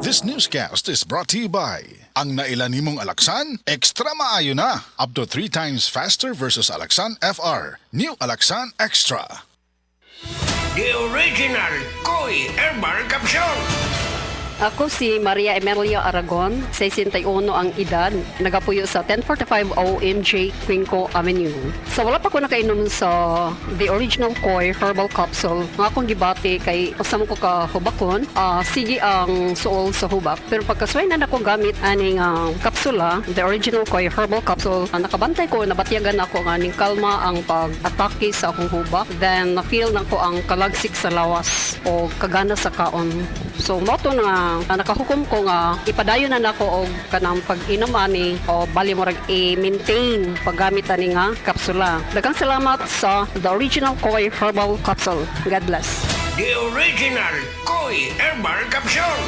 This newscast is brought to you by ang nailan nimong Alaksan, extra maayo na. Up to 3 times faster versus Alaksan FR. New Alaksan Extra. The original Koi Herbal Capsule. Ako si Maria Emelia Aragon, 61 ang edad, nagapuyo sa 1045 OMJ Quinco Avenue. So wala pa ko nakainom sa the original Koi Herbal Capsule. Nga akong gibati kay usam ko ka hubakon, sige ang suol sa hubak. Pero pagkasway na ako gamit aning kapsula, the original Koi Herbal Capsule, nakabantay ko, nabatyagan ako nga ning kalma ang pag-atake sa akong hubak. Then na-feel na ko ang kalagsik sa lawas o kagana sa kaon. So moto na nakahukom ko nga ipadayon na nako og kanang pag-inom ani o bali mo rag i-maintain paggamit ani nga kapsula. Daghang salamat sa the original Koi Herbal Capsule. God bless. The original Koi Herbal Capsule.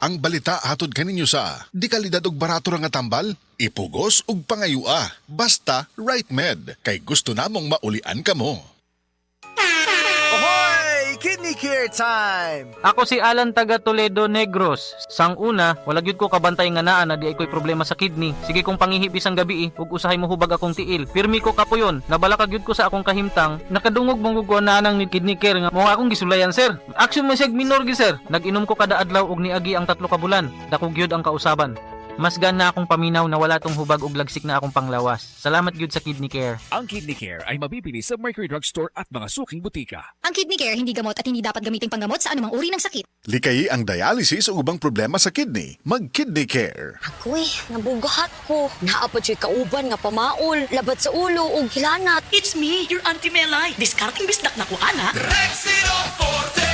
Ang balita hatod kaninyo sa di kalidad og barato ra nga tambal, ipugos ug pangayua. Basta Right Med kay gusto namong maulian kamo. Kidney Care time! Ako si Alan taga Toledo Negros. Sang una, wala gyud ko kabantay nga naa na di ay ko'y problema sa kidney. Sige kong pangihip isang gabi ug usahay mo hubag akong tiil. Pirmi ko kapuyon, nabala ka gyud ko sa akong kahimtang. Nakadungog mong gugwa na nang ni Kidney Care nga mo akong gisulayan sir. Action man sig minor gi sir. Nag-inom ko kada adlaw og niagi ang 3 ka bulan. Dako gyud ang kausaban. Mas gana akong paminaw na wala tong hubag og lagsik na akong panglawas. Salamat gyud sa Kidney Care. Ang Kidney Care ay mabibili sa Mercury Drug Store at mga suking butika. Ang Kidney Care hindi gamot at hindi dapat gamitin panggamot sa anumang uri ng sakit. Likayi ang dialysis o ubang problema sa kidney. Mag-Kidney Care. Ako nabugahat ko. Naapod siya kauban nga pamaol, labat sa ulo ug hilanat. It's me, your Auntie Melay. Discarding bisdak na ko, ana. Rexino Forte!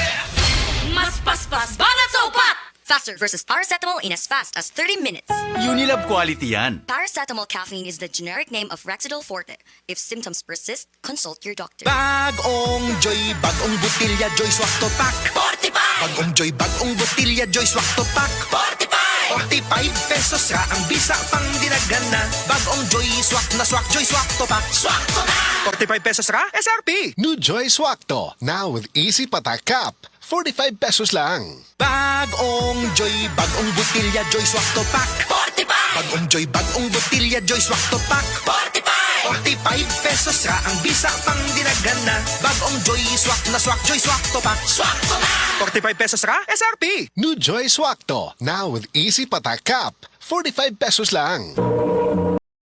Mas paspas, banat sa upat! Faster versus paracetamol in as fast as 30 minutes. Unilab quality yan. Paracetamol caffeine is the generic name of Rexidol Forte. If symptoms persist, consult your doctor. Bagong Joy, bagong butilya, Joy Swak to Pack. 45! Bagong Joy, bagong butilya, Joy Swak to Pack. 45! 45 pesos ra ang bisa pang dinagana. Bagong Joy Swak na Swak, Joy Swak to Pack. Swak to na! 45 pesos ra, SRP. New Joy Swakto, now with easy patak cap. 45 pesos lang. Bagong Joy, bagong butilya, Joy Swak to Pack. 45! Bagong Joy, bagong butilya, Joy Swak to Pack. 45! 45 pesos ra ang bisa pang dinagana. Bagong Joy Swak na Swak, Joy Swak to Pack. Swak to na! 45 pesos ra, SRP. New Joy Swakto, now with easy patak cap. 45 pesos lang.